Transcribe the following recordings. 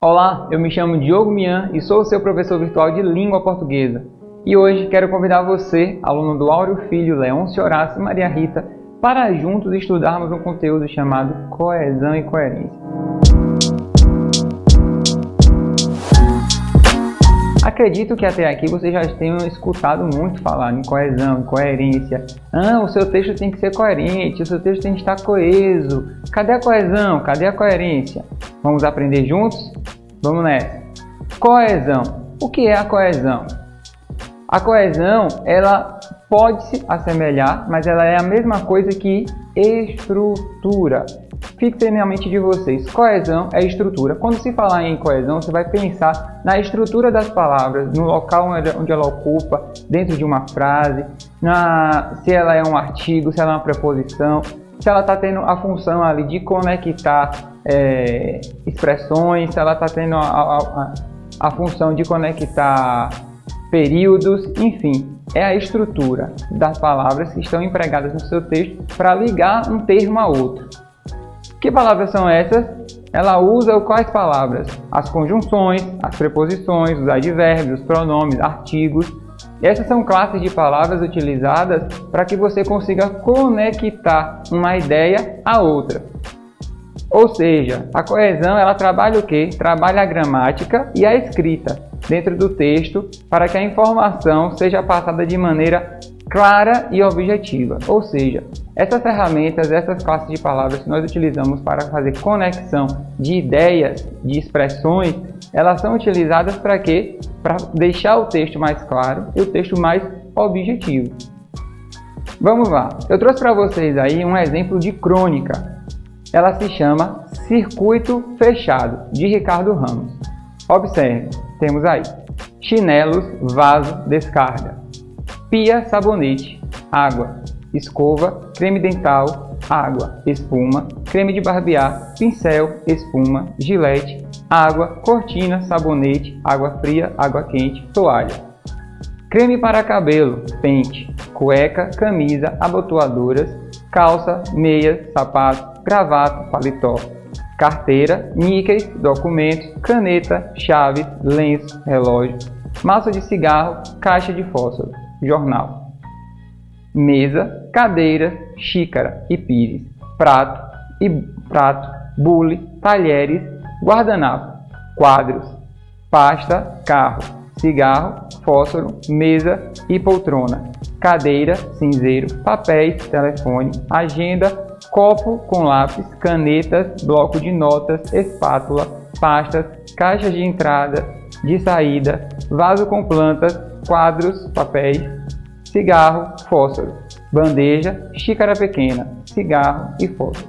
Olá, eu me chamo Diogo Mian e sou o seu professor virtual de língua portuguesa. E hoje quero convidar você, aluno do Áureo Filho, Leôncio Horácio e Maria Rita, para juntos estudarmos um conteúdo chamado coesão e coerência. Acredito que até aqui vocês já tenham escutado muito falar em coesão, em coerência. O seu texto tem que ser coerente, o seu texto tem que estar coeso. Cadê a coesão? Cadê a coerência? Vamos aprender juntos? Vamos nessa! Coesão. O que é a coesão? A coesão, ela pode se assemelhar, mas ela é a mesma coisa que estrutura. Fixe na mente de vocês, coesão é estrutura. Quando se falar em coesão, você vai pensar na estrutura das palavras, no local onde ela ocupa, dentro de uma frase, se ela é um artigo, se ela é uma preposição, se ela está tendo a função ali de conectar expressões, se ela está tendo a função de conectar períodos, enfim, é a estrutura das palavras que estão empregadas no seu texto para ligar um termo a outro. Que palavras são essas? Ela usa quais palavras? As conjunções, as preposições, os advérbios, os pronomes, artigos. Essas são classes de palavras utilizadas para que você consiga conectar uma ideia a outra. Ou seja, a coesão ela trabalha o quê? Trabalha a gramática e a escrita dentro do texto para que a informação seja passada de maneira clara e objetiva. Ou seja, essas ferramentas, essas classes de palavras que nós utilizamos para fazer conexão de ideias, de expressões, elas são utilizadas para quê? Para deixar o texto mais claro e o texto mais objetivo. Vamos lá, eu trouxe para vocês aí um exemplo de crônica. Ela se chama Circuito Fechado, de Ricardo Ramos. Observe, temos aí chinelos, vaso, descarga, pia, sabonete, água, escova, creme dental, água, espuma, creme de barbear, pincel, espuma, gilete, água, cortina, sabonete, água fria, água quente, toalha. Creme para cabelo, pente, cueca, camisa, abotoadoras, calça, meias, sapato, gravata, paletó, carteira, níqueis, documentos, caneta, chaves, lenço, relógio, maço de cigarro, caixa de fósforo, jornal, mesa, cadeira, xícara e pires, prato, bule, talheres, guardanapo, quadros, pasta, carro, cigarro, fósforo, mesa e poltrona, cadeira, cinzeiro, papéis, telefone, agenda, copo com lápis, canetas, bloco de notas, espátula, pastas, caixas de entrada, de saída, vaso com plantas, quadros, papéis, cigarro, fósforo, bandeja, xícara pequena, cigarro e fósforo.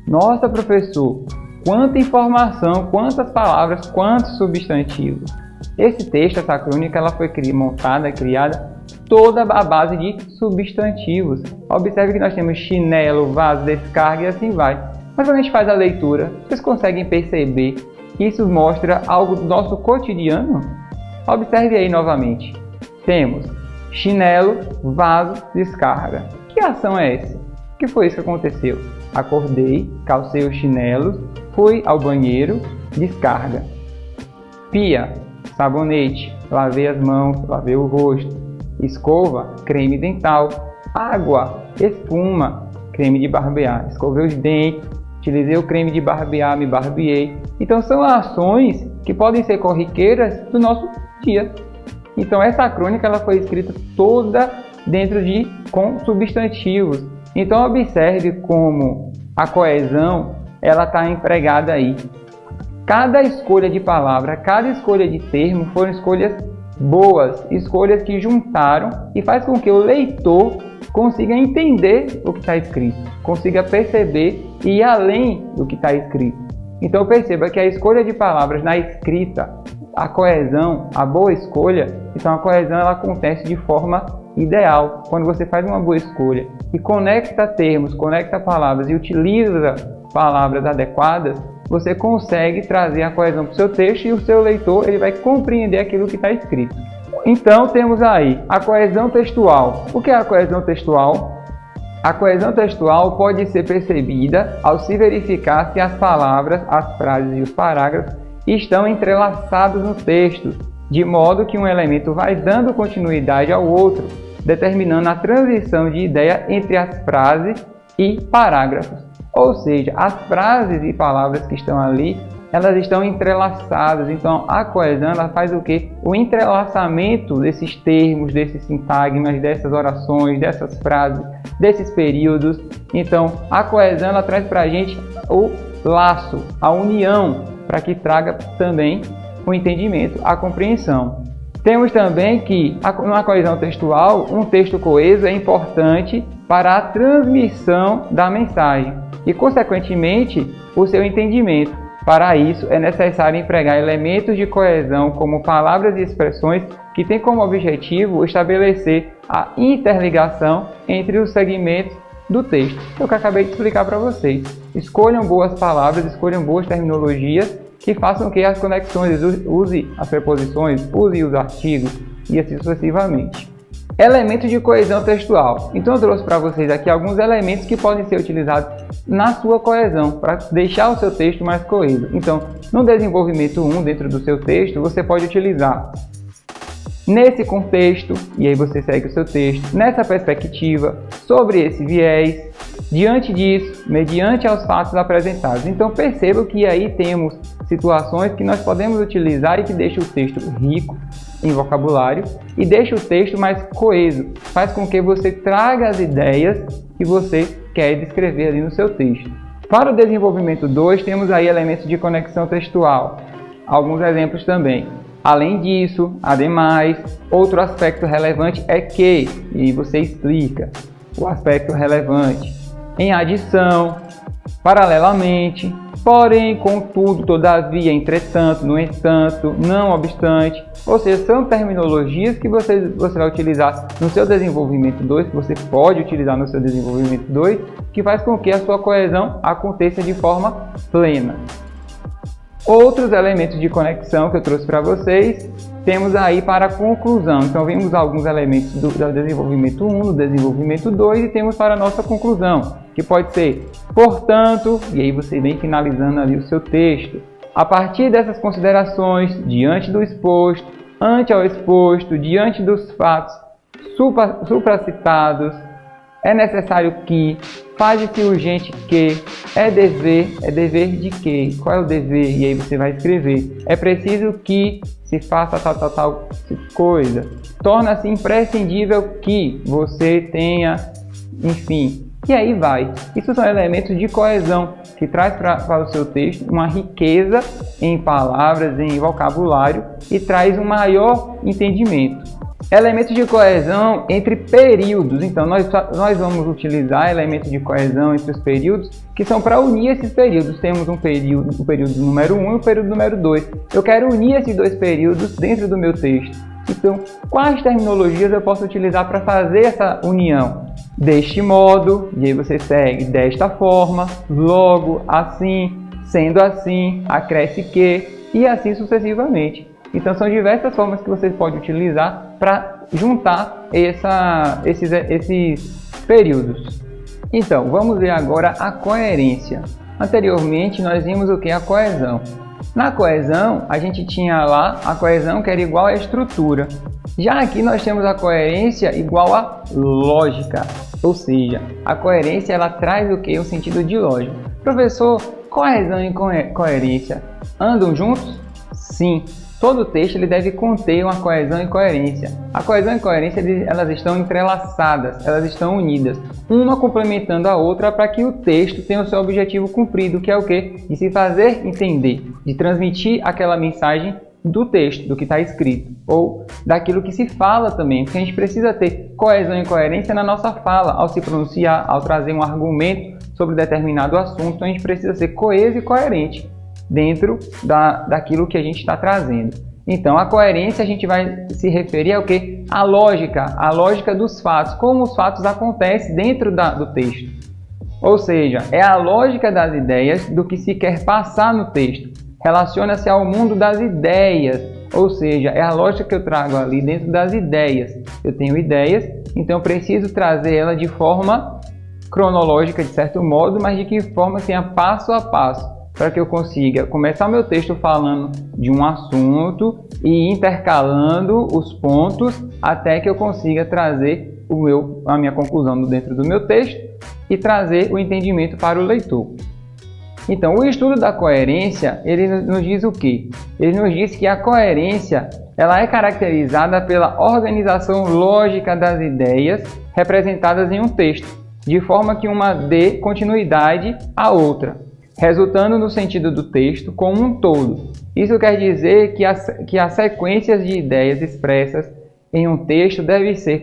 Nossa, professor, quanta informação, quantas palavras, quantos substantivos. Esse texto, essa crônica, ela foi criada toda a base de substantivos. Observe que nós temos chinelo, vaso, descarga e assim vai. Mas quando a gente faz a leitura, vocês conseguem perceber que isso mostra algo do nosso cotidiano? Observe aí novamente. Temos chinelo, vaso, descarga. Que ação é essa? O que foi isso que aconteceu? Acordei, calcei os chinelos, fui ao banheiro, descarga. Pia, sabonete, lavei as mãos, lavei o rosto. Escova, creme dental. Água, espuma, creme de barbear. Escovei os dentes, utilizei o creme de barbear, me barbeei. Então são ações que podem ser corriqueiras do nosso dia. Então essa crônica ela foi escrita toda dentro com substantivos. Então observe como a coesão ela está empregada aí. Cada escolha de palavra, cada escolha de termo foram escolhas boas, escolhas que juntaram e faz com que o leitor consiga entender o que está escrito, consiga perceber e ir além do que está escrito. Então perceba que a escolha de palavras na escrita, a coesão, a boa escolha, então a coesão ela acontece de forma ideal. Quando você faz uma boa escolha e conecta termos, conecta palavras e utiliza palavras adequadas, você consegue trazer a coesão para o seu texto e o seu leitor ele vai compreender aquilo que está escrito. Então temos aí a coesão textual. O que é a coesão textual? A coesão textual pode ser percebida ao se verificar se as palavras, as frases e os parágrafos estão entrelaçados no texto, de modo que um elemento vai dando continuidade ao outro, determinando a transição de ideia entre as frases e parágrafos. Ou seja, as frases e palavras que estão ali, elas estão entrelaçadas. Então, a coesão ela faz o quê? O entrelaçamento desses termos, desses sintagmas, dessas orações, dessas frases, desses períodos. Então, a coesão ela traz para a gente o laço, a união, para que traga também o entendimento, a compreensão. Temos também que, na coesão textual, um texto coeso é importante para a transmissão da mensagem e, consequentemente, o seu entendimento. Para isso, é necessário empregar elementos de coesão, como palavras e expressões que têm como objetivo estabelecer a interligação entre os segmentos do texto. É o que eu acabei de explicar para vocês. Escolham boas palavras, escolham boas terminologias que façam que as conexões, use as preposições, use os artigos e assim sucessivamente. Elementos de coesão textual. Então eu trouxe para vocês aqui alguns elementos que podem ser utilizados na sua coesão, para deixar o seu texto mais coeso. Então, no desenvolvimento 1, dentro do seu texto, você pode utilizar nesse contexto, e aí você segue o seu texto, nessa perspectiva, sobre esse viés, diante disso, mediante aos fatos apresentados. Então perceba que aí temos situações que nós podemos utilizar e que deixam o texto rico em vocabulário e deixa o texto mais coeso, faz com que você traga as ideias que você quer descrever ali no seu texto. Para o desenvolvimento 2, temos aí elementos de conexão textual, alguns exemplos também. Além disso, ademais, outro aspecto relevante é que, e você explica o aspecto relevante, em adição, paralelamente, porém, contudo, todavia, entretanto, no entanto, não obstante, ou seja, são terminologias que você vai utilizar no seu desenvolvimento 2, que você pode utilizar no seu desenvolvimento 2, que faz com que a sua coesão aconteça de forma plena. Outros elementos de conexão que eu trouxe para vocês, temos aí para a conclusão. Então, vimos alguns elementos do desenvolvimento 1, do desenvolvimento 2 e temos para a nossa conclusão, que pode ser, portanto, e aí você vem finalizando ali o seu texto. A partir dessas considerações, diante do exposto, ante ao exposto, diante dos fatos supracitados, é necessário que, faz-se urgente que, é dever de que, qual é o dever? E aí você vai escrever, é preciso que se faça tal coisa, torna-se imprescindível que você tenha, enfim, e aí vai. Isso são elementos de coesão que traz para o seu texto uma riqueza em palavras, em vocabulário e traz um maior entendimento. Elementos de coesão entre períodos. Então, nós vamos utilizar elementos de coesão entre os períodos, que são para unir esses períodos. Temos o período número 1 e o período número 2. Eu quero unir esses dois períodos dentro do meu texto. Então, quais terminologias eu posso utilizar para fazer essa união? Deste modo, e aí você segue desta forma, logo, assim, sendo assim, acresce que, e assim sucessivamente. Então, são diversas formas que você pode utilizar para juntar esses períodos. Então, vamos ver agora a coerência. Anteriormente, nós vimos o que? A coesão. Na coesão, a gente tinha lá a coesão que era igual à estrutura. Já aqui nós temos a coerência igual à lógica. Ou seja, a coerência ela traz o que? Um sentido de lógica. Professor, coesão e coerência andam juntos? Sim. Todo texto ele deve conter uma coesão e coerência. A coesão e coerência elas estão entrelaçadas, elas estão unidas, uma complementando a outra para que o texto tenha o seu objetivo cumprido, que é o quê? De se fazer entender, de transmitir aquela mensagem do texto, do que está escrito, ou daquilo que se fala também, porque a gente precisa ter coesão e coerência na nossa fala, ao se pronunciar, ao trazer um argumento sobre determinado assunto, então a gente precisa ser coeso e coerente dentro daquilo que a gente está trazendo. Então, a coerência a gente vai se referir ao quê? A lógica dos fatos, como os fatos acontecem dentro do texto. Ou seja, é a lógica das ideias do que se quer passar no texto. Relaciona-se ao mundo das ideias, ou seja, é a lógica que eu trago ali dentro das ideias. Eu tenho ideias, então eu preciso trazer ela de forma cronológica, de certo modo, mas de que forma? Assim, passo a passo. para que eu consiga começar meu texto falando de um assunto e intercalando os pontos até que eu consiga trazer a minha conclusão dentro do meu texto e trazer o entendimento para o leitor. Então, o estudo da coerência, ele nos diz o quê? Ele nos diz que a coerência ela é caracterizada pela organização lógica das ideias representadas em um texto, de forma que uma dê continuidade à outra, resultando no sentido do texto como um todo. Isso quer dizer que as sequências de ideias expressas em um texto devem ser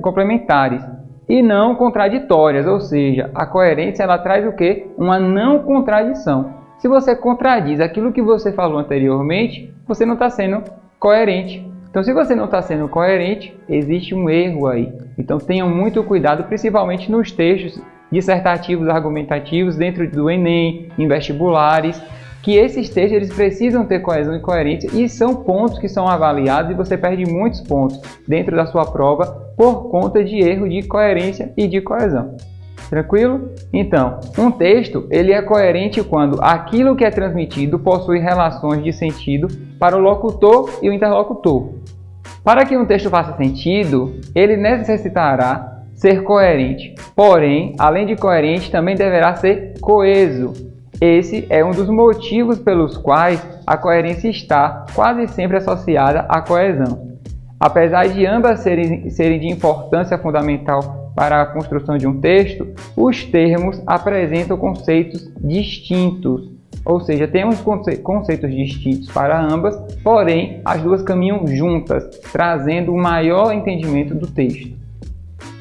complementares e não contraditórias, ou seja, a coerência ela traz o quê? Uma não contradição. Se você contradiz aquilo que você falou anteriormente, você não está sendo coerente. Então, se você não está sendo coerente, existe um erro aí. Então, tenham muito cuidado, principalmente nos textos dissertativos, argumentativos, dentro do Enem, em vestibulares, que esses textos eles precisam ter coesão e coerência e são pontos que são avaliados e você perde muitos pontos dentro da sua prova por conta de erro de coerência e de coesão. Tranquilo? Então, um texto ele é coerente quando aquilo que é transmitido possui relações de sentido para o locutor e o interlocutor. Para que um texto faça sentido, ele necessitará ser coerente. Porém, além de coerente, também deverá ser coeso. Esse é um dos motivos pelos quais a coerência está quase sempre associada à coesão. Apesar de ambas serem de importância fundamental para a construção de um texto, os termos apresentam conceitos distintos. Ou seja, temos conceitos distintos para ambas, porém as duas caminham juntas, trazendo um maior entendimento do texto.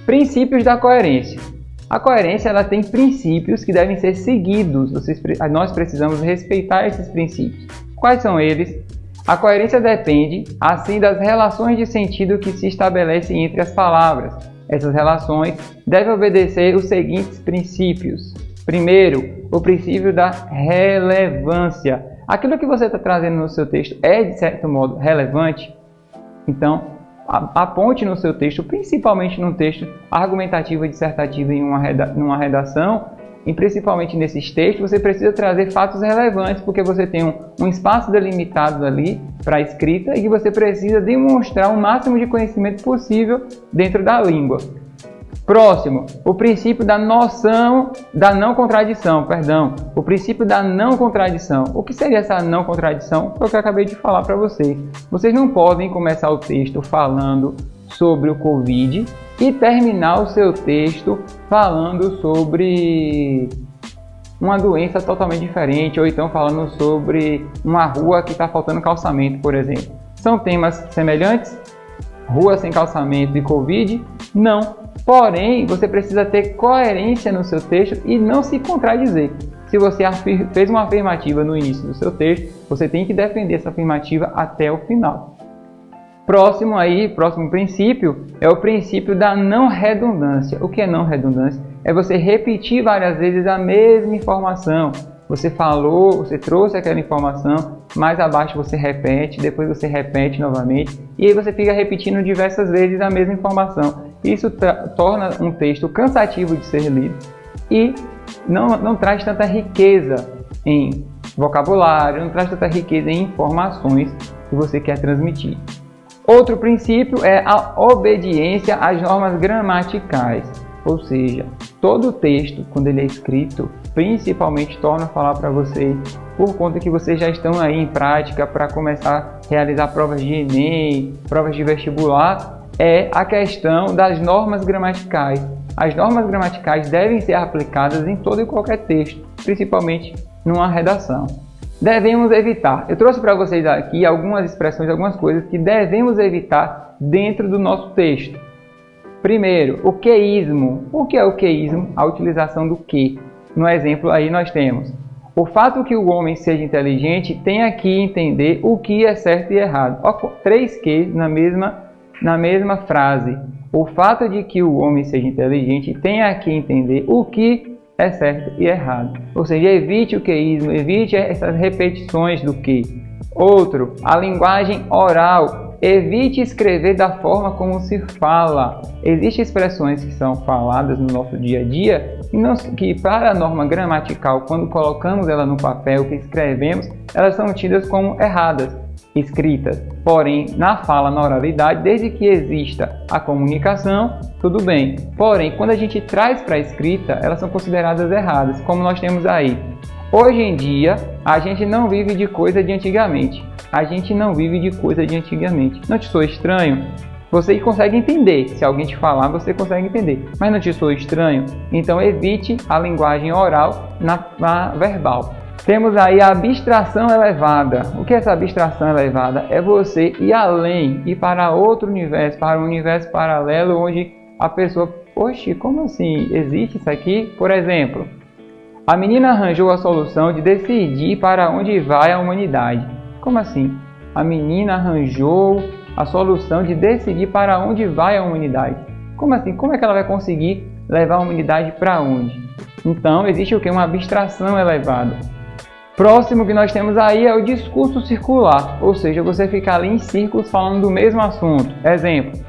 Princípios da coerência. A coerência ela tem princípios que devem ser seguidos. Nós precisamos respeitar esses princípios. Quais são eles? A coerência depende, assim, das relações de sentido que se estabelecem entre as palavras. Essas relações devem obedecer os seguintes princípios. Primeiro, o princípio da relevância. Aquilo que você está trazendo no seu texto é, de certo modo, relevante? Então, aponte no seu texto, principalmente num texto argumentativo e dissertativo em numa redação, e principalmente nesses textos, você precisa trazer fatos relevantes, porque você tem um espaço delimitado ali para a escrita e que você precisa demonstrar o máximo de conhecimento possível dentro da língua. Próximo, o princípio da noção da não contradição, o princípio da não contradição. O que seria essa não contradição? Foi o que eu acabei de falar para vocês. Vocês não podem começar o texto falando sobre o Covid e terminar o seu texto falando sobre uma doença totalmente diferente, ou então falando sobre uma rua que está faltando calçamento, por exemplo. São temas semelhantes? Rua sem calçamento e Covid? Não. Porém, você precisa ter coerência no seu texto e não se contradizer. Se você fez uma afirmativa no início do seu texto, você tem que defender essa afirmativa até o final. Próximo princípio é o princípio da não redundância. O que é não redundância? É você repetir várias vezes a mesma informação. Você falou, você trouxe aquela informação, mais abaixo você repete, depois você repete novamente, e aí você fica repetindo diversas vezes a mesma informação. Isso torna um texto cansativo de ser lido e não traz tanta riqueza em vocabulário, não traz tanta riqueza em informações que você quer transmitir. Outro princípio é a obediência às normas gramaticais, ou seja, todo texto, quando ele é escrito, principalmente torno a falar para vocês, por conta que vocês já estão aí em prática para começar a realizar provas de Enem, provas de vestibular, é a questão das normas gramaticais. As normas gramaticais devem ser aplicadas em todo e qualquer texto, principalmente numa redação. Devemos evitar. Eu trouxe para vocês aqui algumas expressões, algumas coisas que devemos evitar dentro do nosso texto. Primeiro, o queísmo. O que é o queísmo? A utilização do que. No exemplo aí nós temos: o fato que o homem seja inteligente tem que entender o que é certo e errado. 3 que na mesma frase. O fato de que o homem seja inteligente tem que entender o que é certo e errado. Ou seja, evite o queísmo, evite essas repetições do que. Outro, a linguagem oral. Evite escrever da forma como se fala. Existem expressões que são faladas no nosso dia a dia que para a norma gramatical, quando colocamos ela no papel, que escrevemos, elas são tidas como erradas, escritas. Porém, na fala, na oralidade, desde que exista a comunicação, tudo bem. Porém, quando a gente traz para a escrita, elas são consideradas erradas, como nós temos aí. Hoje em dia, a gente não vive de coisa de antigamente. A gente não vive de coisa de antigamente. Não te sou estranho? Você consegue entender. Se alguém te falar, você consegue entender. Mas não te sou estranho? Então evite a linguagem oral na verbal. Temos aí a abstração elevada. O que é essa abstração elevada? É você ir além, ir para outro universo, para um universo paralelo onde a pessoa... Oxe, como assim? Existe isso aqui? Por exemplo, a menina arranjou a solução de decidir para onde vai a humanidade. Como assim? A menina arranjou a solução de decidir para onde vai a humanidade. Como assim? Como é que ela vai conseguir levar a humanidade para onde? Então, existe o que? Uma abstração elevada. Próximo que nós temos aí é o discurso circular, ou seja, você fica ali em círculos falando do mesmo assunto. Exemplo,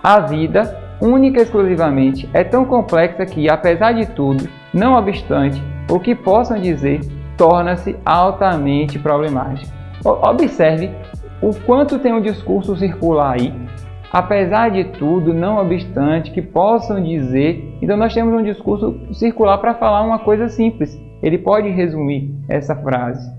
a vida, única e exclusivamente, é tão complexa que, apesar de tudo, não obstante o que possam dizer, torna-se altamente problemática. Observe o quanto tem um discurso circular aí. Apesar de tudo, não obstante que possam dizer. Então nós temos um discurso circular para falar uma coisa simples. Ele pode resumir essa frase.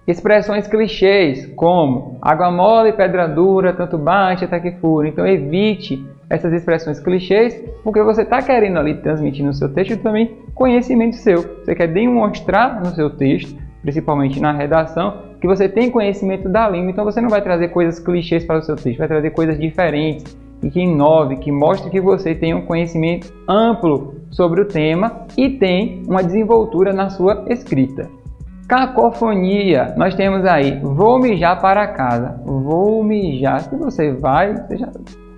Expressões clichês como água mole, pedra dura, tanto bate até que fura. Então evite essas expressões clichês, porque você está querendo ali transmitir no seu texto também conhecimento seu. Você quer demonstrar no seu texto, principalmente na redação, que você tem conhecimento da língua. Então você não vai trazer coisas clichês para o seu texto, vai trazer coisas diferentes e que inove, que mostre que você tem um conhecimento amplo sobre o tema e tem uma desenvoltura na sua escrita. Cacofonia, nós temos aí, vou mijar para casa, vou mijar, se você vai, você já...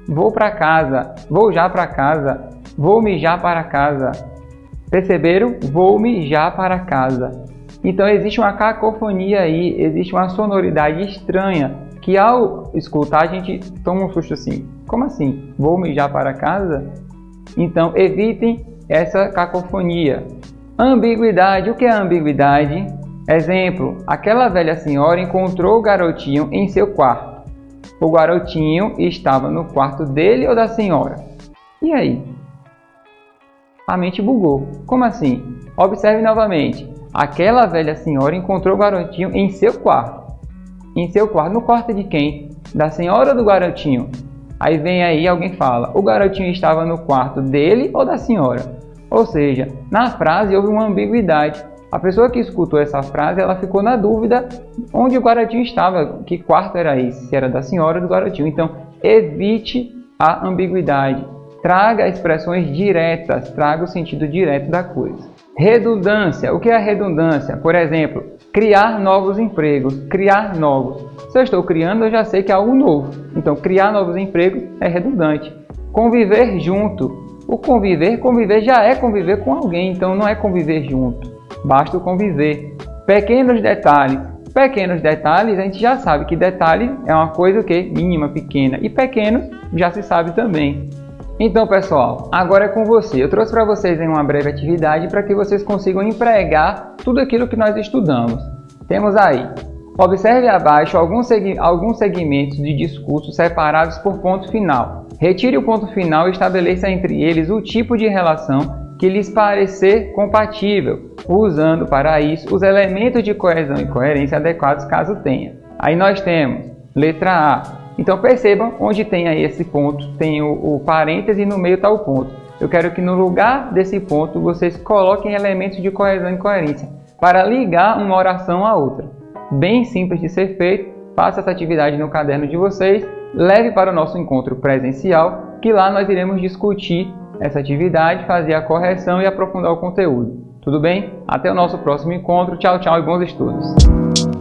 vou para casa, vou já para casa, vou mijar para casa, perceberam? Vou mijar para casa. Então existe uma cacofonia aí, existe uma sonoridade estranha, que ao escutar a gente toma um susto assim, como assim? Vou mijar para casa? Então evitem essa cacofonia. Ambiguidade, o que é ambiguidade? Exemplo, aquela velha senhora encontrou o garotinho em seu quarto. O garotinho estava no quarto dele ou da senhora? E aí? A mente bugou. Como assim? Observe novamente. Aquela velha senhora encontrou o garotinho em seu quarto. Em seu quarto. No quarto de quem? Da senhora ou do garotinho? Aí vem aí alguém fala, o garotinho estava no quarto dele ou da senhora? Ou seja, na frase houve uma ambiguidade. A pessoa que escutou essa frase, ela ficou na dúvida onde o garotinho estava, que quarto era esse, se era da senhora ou do garotinho. Então, evite a ambiguidade. Traga expressões diretas, traga o sentido direto da coisa. Redundância. O que é a redundância? Por exemplo, criar novos empregos, criar novos. Se eu estou criando, eu já sei que é algo novo. Então, criar novos empregos é redundante. Conviver junto. O conviver já é conviver com alguém, então não é conviver junto. Basta o conviver. Pequenos detalhes. Pequenos detalhes, a gente já sabe que detalhe é uma coisa que mínima, pequena. E pequenos já se sabe também. Então, pessoal, agora é com você. Eu trouxe para vocês uma breve atividade para que vocês consigam empregar tudo aquilo que nós estudamos. Temos aí. Observe abaixo alguns segmentos de discurso separados por ponto final. Retire o ponto final e estabeleça entre eles o tipo de relação que lhes parecer compatível, usando para isso os elementos de coesão e coerência adequados caso tenha. Aí nós temos letra A. Então percebam onde tem aí esse ponto, tem o parêntese e no meio está o ponto. Eu quero que no lugar desse ponto vocês coloquem elementos de coesão e coerência para ligar uma oração à outra. Bem simples de ser feito, faça essa atividade no caderno de vocês, leve para o nosso encontro presencial, que lá nós iremos discutir essa atividade, fazer a correção e aprofundar o conteúdo. Tudo bem? Até o nosso próximo encontro. Tchau, tchau e bons estudos!